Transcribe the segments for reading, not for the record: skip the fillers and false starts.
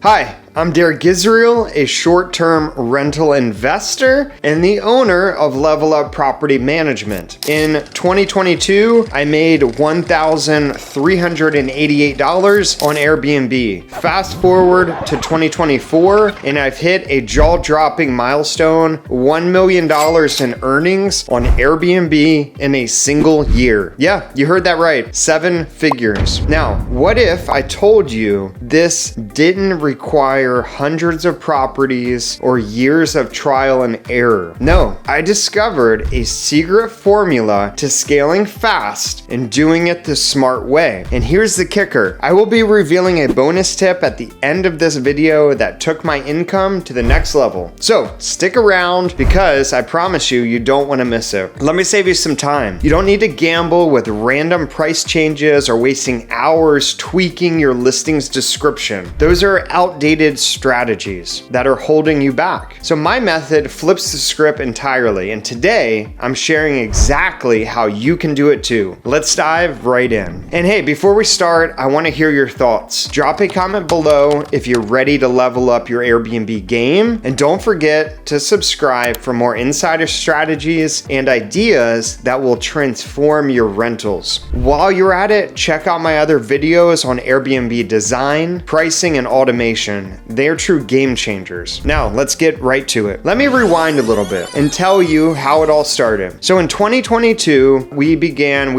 Hi, I'm Derek Gisriel, a short-term rental investor and the owner of LevelUp Property Management. In 2022, I made $1,388 on Airbnb. Fast forward to 2024, and I've hit a jaw-dropping milestone, $1 million in earnings on Airbnb in a single year. Yeah, you heard that right, 7 figures. Now, what if I told you this didn't require hundreds of properties or years of trial and error? No, I discovered a secret formula to scaling fast and doing it the smart way. And here's the kicker. I will be revealing a bonus tip at the end of this video that took my income to the next level. So stick around because I promise you don't want to miss it. Let me save you some time. You don't need to gamble with random price changes or wasting hours tweaking your listing's description. Those are outdated strategies that are holding you back. So my method flips the script entirely, and today I'm sharing exactly how you can do it too. Let's dive right in. And hey, before we start, I want to hear your thoughts. Drop a comment below if you're ready to level up your Airbnb game, and don't forget to subscribe for more insider strategies and ideas that will transform your rentals. While you're at it, check out my other videos on Airbnb design, pricing, and automation. They're true game changers. Now, let's get right to it. Let me rewind a little bit and tell you how it all started. So in 2022, we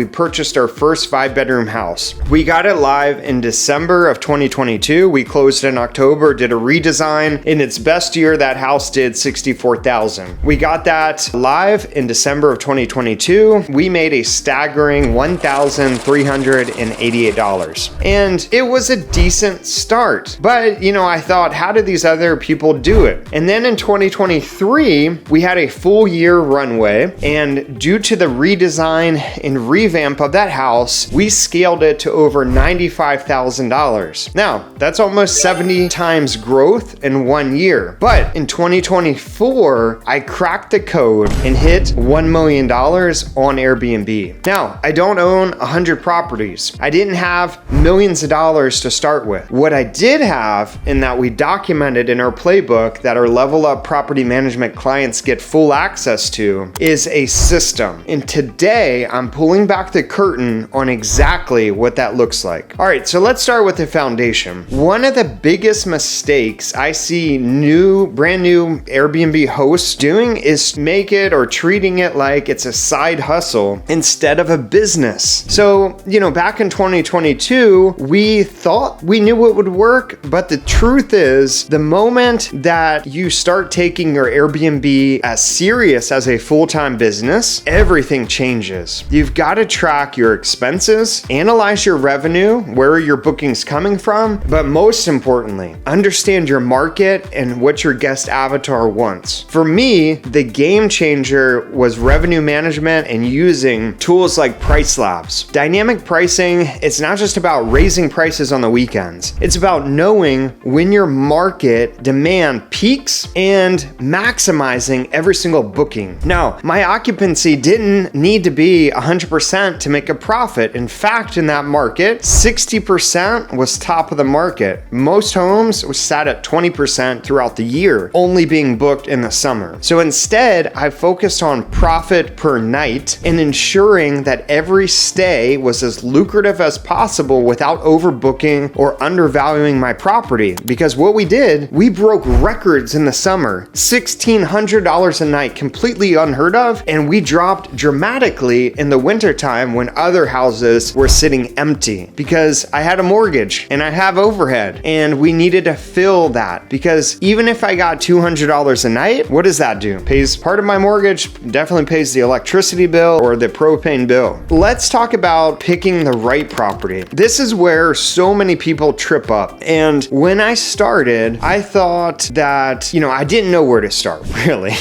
purchased our first 5-bedroom house. We got it live in December of 2022. We closed in October, did a redesign. In its best year, that house did $64,000. We got that live in December of 2022. We made a staggering $1,388. And it was a decent start. But, I thought, how did these other people do it? And then in 2023, we had a full year runway, and due to the redesign and revamp of that house, we scaled it to over $95,000. Now, that's almost 70 times growth in 1 year. But in 2024, I cracked the code and hit $1 million on Airbnb. Now, I don't own 100 properties. I didn't have millions of dollars to start with. What I did have, in that we documented in our playbook that our LevelUp Property Management clients get full access to, is a system. And today I'm pulling back the curtain on exactly what that looks like. All right, so let's start with the foundation. One of the biggest mistakes I see brand new Airbnb hosts doing is make it or treating it like it's a side hustle instead of a business. So, back in 2022, we thought we knew it would work, but the truth is, the moment that you start taking your Airbnb as serious as a full-time business, everything changes. You've got to track your expenses, analyze your revenue, where are your bookings coming from, but most importantly, understand your market and what your guest avatar wants. For me, the game changer was revenue management and using tools like Price Labs. Dynamic pricing, it's not just about raising prices on the weekends. It's about knowing when your market demand peaks and maximizing every single booking. Now, my occupancy didn't need to be 100% to make a profit. In fact, in that market, 60% was top of the market. Most homes sat at 20% throughout the year, only being booked in the summer. So instead, I focused on profit per night and ensuring that every stay was as lucrative as possible without overbooking or undervaluing my property. Because what we did, we broke records in the summer, $1,600 a night, completely unheard of, and we dropped dramatically in the wintertime when other houses were sitting empty because I had a mortgage and I have overhead and we needed to fill that, because even if I got $200 a night, what does that do? Pays part of my mortgage, definitely pays the electricity bill or the propane bill. Let's talk about picking the right property. This is where so many people trip up. And when I started, I thought that, I didn't know where to start, really.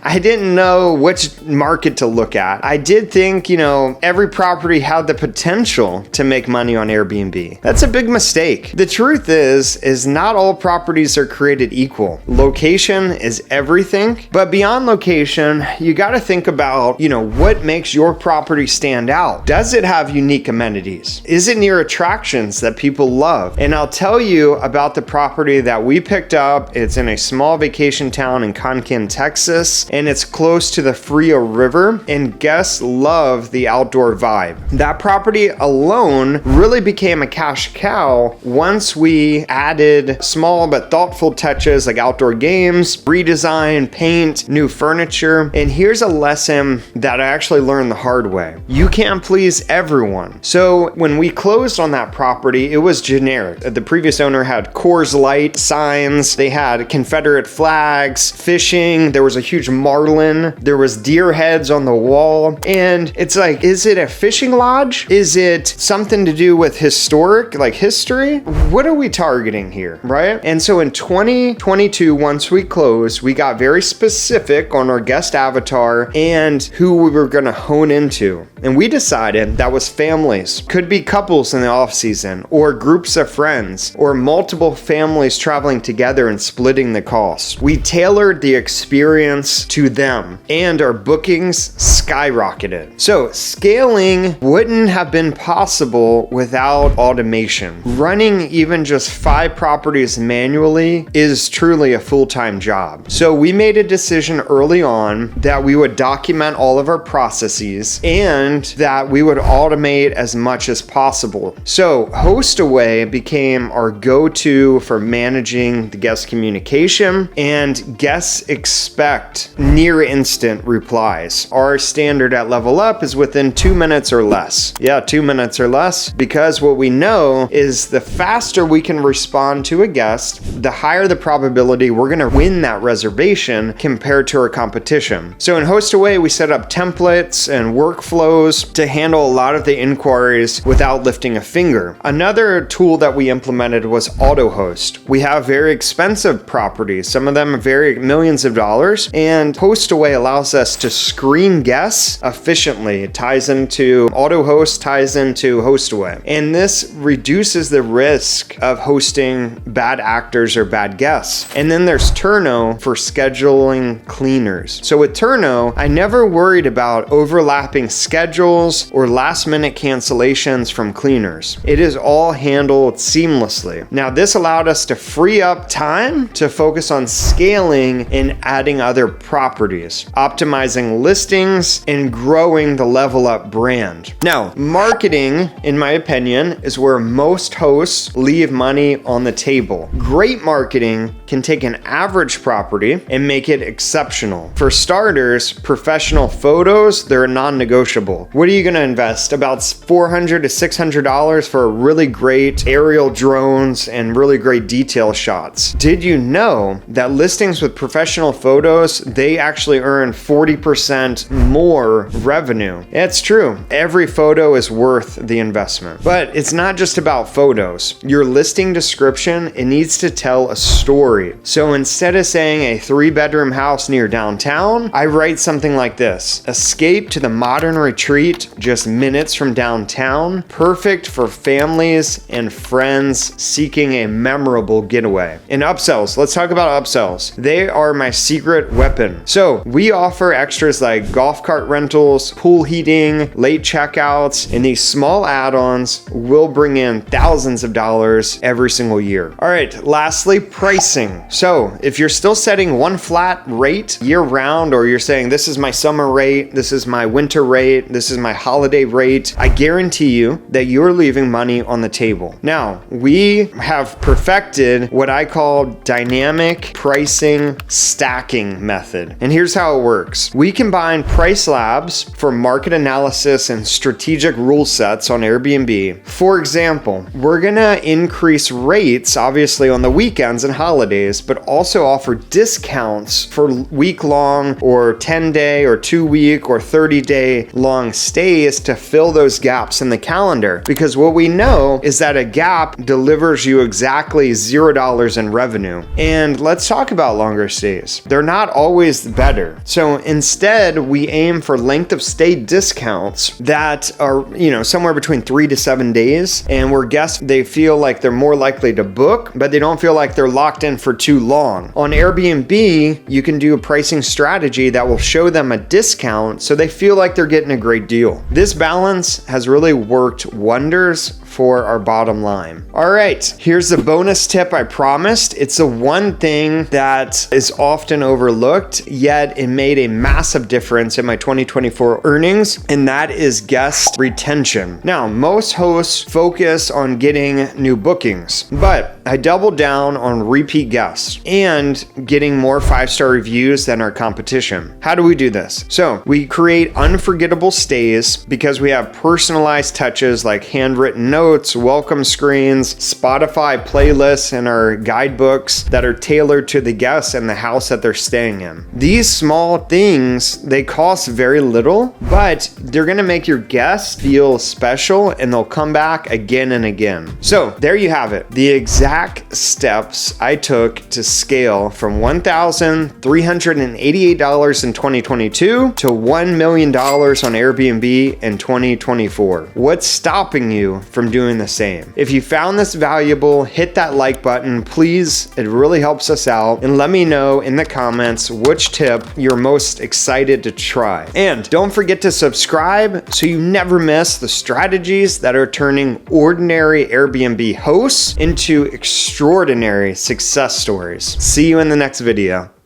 I didn't know which market to look at. I did think, every property had the potential to make money on Airbnb. That's a big mistake. The truth is not all properties are created equal. Location is everything, but beyond location, you got to think about, what makes your property stand out. Does it have unique amenities? Is it near attractions that people love? And I'll tell you about the property that we picked up. It's in a small vacation town in Concan, Texas, and it's close to the Frio River, and guests love the outdoor vibe. That property alone really became a cash cow once we added small but thoughtful touches like outdoor games, redesign, paint, new furniture. And here's a lesson that I actually learned the hard way. You can't please everyone. So when we closed on that property, it was generic. The previous owner had Coors Light signs, they had Confederate flags, fishing, there was a huge marlin, there was deer heads on the wall, and it's like, is it a fishing lodge? Is it something to do with historic, like history? What are we targeting here, right? And so in 2022, once we closed, we got very specific on our guest avatar and who we were gonna hone into. And we decided that was families. Could be couples in the off season, or groups of friends, or multiple families traveling together and splitting the costs. We tailored the experience to them, and our bookings skyrocketed. So scaling wouldn't have been possible without automation. Running even just 5 properties manually is truly a full-time job. So we made a decision early on that we would document all of our processes and that we would automate as much as possible. So HostAway became our go-to for managing the guest communication, and guests expect near instant replies. Our standard at LevelUp is within 2 minutes or less. Yeah, 2 minutes or less, because what we know is the faster we can respond to a guest, the higher the probability we're gonna win that reservation compared to our competition. So in HostAway, we set up templates and workflows to handle a lot of the inquiries without lifting a finger. Another tool that we implemented was AutoHost. We have very expensive properties, some of them are very millions of dollars, and HostAway allows us to screen guests efficiently. It ties into AutoHost, ties into HostAway, and this reduces the risk of hosting bad actors or bad guests. And then there's Turno for scheduling cleaners. So with Turno, I never worried about overlapping schedules or last minute cancellations from cleaners. It is all handled seamlessly. Now this allowed us to free up time to focus on scaling and adding other properties, optimizing listings, and growing the LevelUp brand. Now, marketing, in my opinion, is where most hosts leave money on the table. Great marketing can take an average property and make it exceptional. For starters, professional photos, they're non-negotiable. What are you gonna invest? About $400 to $600 for a really great aerial drones and really great detail shots. Did you know that listings with professional photos, they actually earn 40% more revenue? It's true. Every photo is worth the investment. But it's not just about photos. Your listing description, it needs to tell a story. So instead of saying a 3-bedroom house near downtown, I write something like this: escape to the modern retreat just minutes from downtown, perfect for families and friends seeking a memorable getaway. In Upsells, let's talk about Upsells. They are my secret weapon. So we offer extras like golf cart rentals, pool heating, late checkouts, and these small add-ons will bring in thousands of dollars every single year. All right, lastly, pricing. So if you're still setting one flat rate year round, or you're saying this is my summer rate, this is my winter rate, this is my holiday rate, I guarantee you that you're leaving money on the table. Now, we have perfected what I call dynamic pricing stacking method. And here's how it works. We combine price labs for market analysis and strategic rule sets on Airbnb. For example, we're gonna increase rates obviously on the weekends and holidays, but also offer discounts for week-long or 10-day or 2-week or 30-day long stays to fill those gaps in the calendar. Because what we know is that a gap delivers you exactly $0 in revenue. And let's talk about longer stays. They're not always better. So instead, we aim for length of stay discounts that are, somewhere between 3 to 7 days, and where guests, they feel like they're more likely to book, but they don't feel like they're locked in for too long. On Airbnb, you can do a pricing strategy that will show them a discount so they feel like they're getting a great deal. This balance has really worked wonders for our bottom line. All right, here's the bonus tip I promised. It's the one thing that is often overlooked, yet it made a massive difference in my 2024 earnings, and that is guest retention. Now, most hosts focus on getting new bookings, but I doubled down on repeat guests and getting more 5-star reviews than our competition. How do we do this? So we create unforgettable stays because we have personalized touches like handwritten notes, welcome screens, Spotify playlists, and our guidebooks that are tailored to the guests and the house that they're staying in. These small things, they cost very little, but they're gonna make your guests feel special and they'll come back again and again. So there you have it. The exact steps I took to scale from $1,388 in 2022 to $1 million on Airbnb in 2024. What's stopping you from doing the same? If you found this valuable, hit that like button, please. It really helps us out. And let me know in the comments which tip you're most excited to try. And don't forget to subscribe so you never miss the strategies that are turning ordinary Airbnb hosts into extraordinary success stories. See you in the next video.